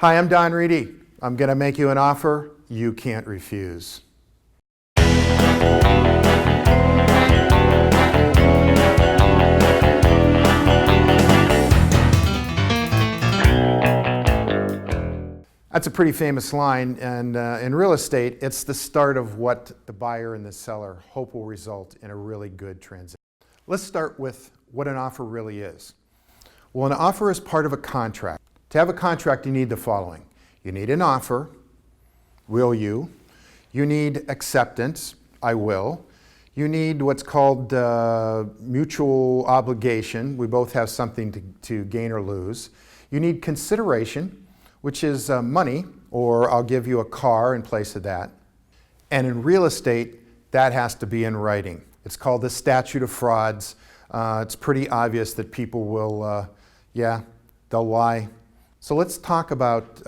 Hi, I'm Don Reedy. I'm going to make you an offer you can't refuse. That's a pretty famous line, and in real estate, it's the start of what the buyer and the seller hope will result in a really good transaction. Let's start with what an offer really is. Well, an offer is part of a contract. To have a contract, you need the following. You need an offer, will you? You need acceptance, I will. You need what's called mutual obligation. We both have something to gain or lose. You need consideration, which is money, or I'll give you a car in place of that. And in real estate, that has to be in writing. It's called the statute of frauds. It's pretty obvious that people will, they'll lie. So let's talk about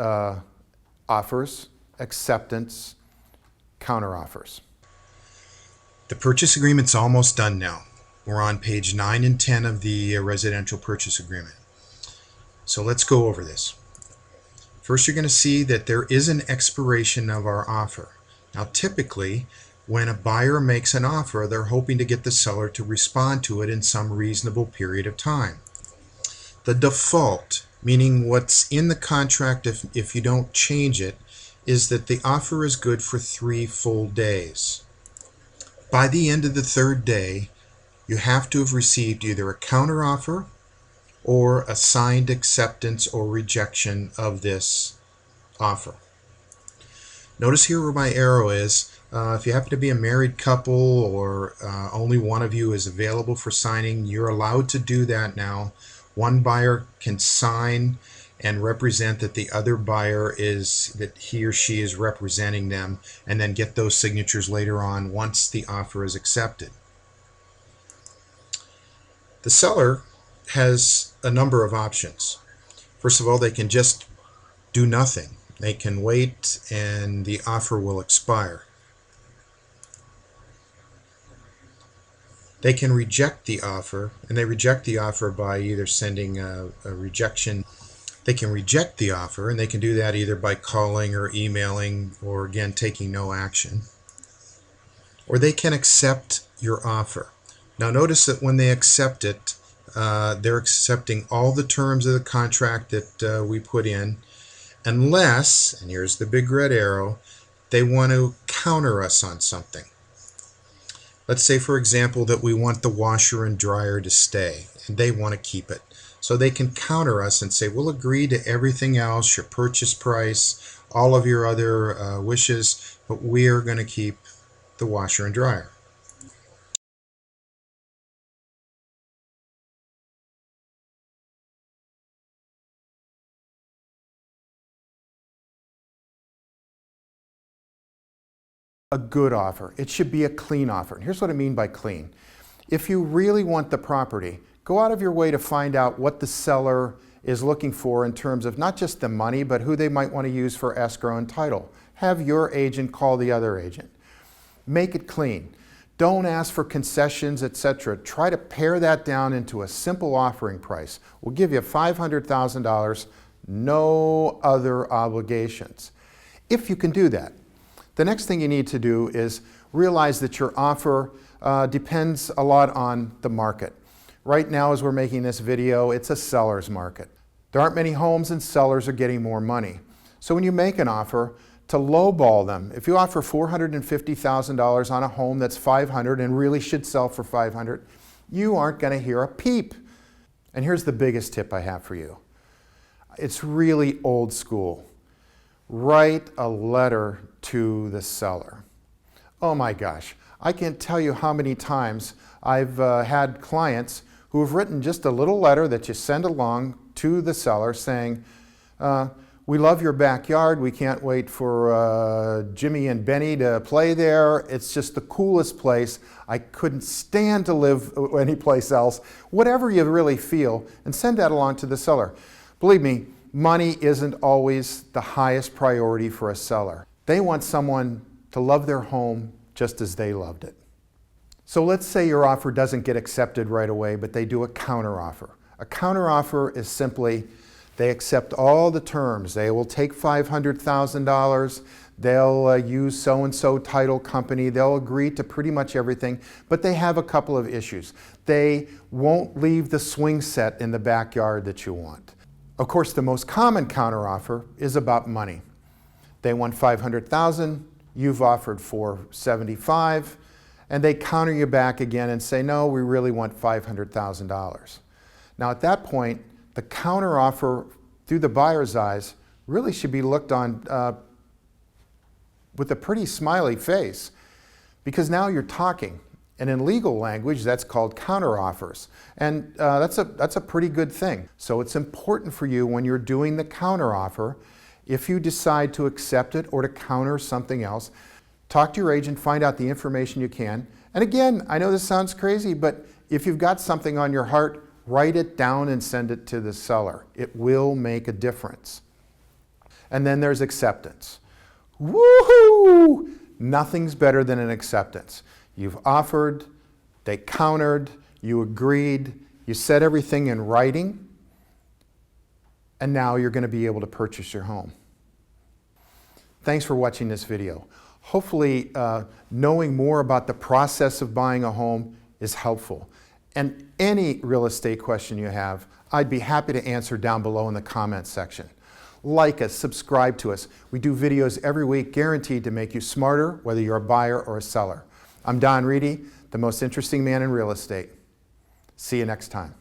offers, acceptance, counteroffers. The purchase agreement's almost done now. We're on page 9 and 10 of the residential purchase agreement. So let's go over this. First, you're going to see that there is an expiration of our offer. Now, typically, when a buyer makes an offer, they're hoping to get the seller to respond to it in some reasonable period of time. The default, meaning what's in the contract if you don't change it, is that the offer is good for 3 full days. By the end of the 3rd day, you have to have received either a counteroffer or a signed acceptance or rejection of this offer. Notice here where my arrow is. If you happen to be a married couple or only one of you is available for signing, you're allowed to do that now. One buyer can sign and represent that the other buyer that he or she is representing them, and then get those signatures later on once the offer is accepted. The seller has a number of options. First of all, they can just do nothing. They can wait and the offer will expire. They can reject the offer, and they reject the offer by either sending a rejection. They can reject the offer, and they can do that either by calling or emailing, or again taking no action. Or they can accept your offer. Now notice that when they accept it, they're accepting all the terms of the contract that we put in, unless, and here's the big red arrow, they want to counter us on something. Let's say, for example, that we want the washer and dryer to stay, and they want to keep it. So they can counter us and say, we'll agree to everything else, your purchase price, all of your other wishes, but we are going to keep the washer and dryer. A good offer. It should be a clean offer. And here's what I mean by clean. If you really want the property, go out of your way to find out what the seller is looking for in terms of not just the money, but who they might want to use for escrow and title. Have your agent call the other agent. Make it clean. Don't ask for concessions, etc. Try to pare that down into a simple offering price. We'll give you $500,000, no other obligations. If you can do that. The next thing you need to do is realize that your offer depends a lot on the market. Right now, as we're making this video, it's a seller's market. There aren't many homes and sellers are getting more money. So when you make an offer, to lowball them, if you offer $450,000 on a home that's $500,000 and really should sell for $500,000, you aren't going to hear a peep. And here's the biggest tip I have for you. It's really old school. Write a letter to the seller. Oh my gosh, I can't tell you how many times I've had clients who have written just a little letter that you send along to the seller saying, we love your backyard, we can't wait for Jimmy and Benny to play there, it's just the coolest place, I couldn't stand to live anyplace else, whatever you really feel, and send that along to the seller. Believe me, money isn't always the highest priority for a seller. They want someone to love their home just as they loved it. So let's say your offer doesn't get accepted right away, but they do a counteroffer. A counteroffer is simply They accept all the terms. They will take $500,000. They'll use so-and-so title company. They'll agree to pretty much everything, but they have a couple of issues. They won't leave the swing set in the backyard that you want. Of course, the most common counteroffer is about money. They want $500,000, you've offered $475,000, and they counter you back again and say, no, we really want $500,000. Now at that point, the counteroffer through the buyer's eyes really should be looked on with a pretty smiley face, because now you're talking. And in legal language, that's called counteroffers. And that's a pretty good thing. So it's important for you when you're doing the counteroffer, if you decide to accept it or to counter something else, talk to your agent, find out the information you can. And again, I know this sounds crazy, but if you've got something on your heart, write it down and send it to the seller. It will make a difference. And then there's acceptance. Woohoo! Nothing's better than an acceptance. You've offered, they countered, you agreed, you said everything in writing, and now you're going to be able to purchase your home. Thanks for watching this video. Hopefully, knowing more about the process of buying a home is helpful. And any real estate question you have, I'd be happy to answer down below in the comments section. Like us, subscribe to us. We do videos every week guaranteed to make you smarter, whether you're a buyer or a seller. I'm Reedy, the most interesting man in real estate. See you next time.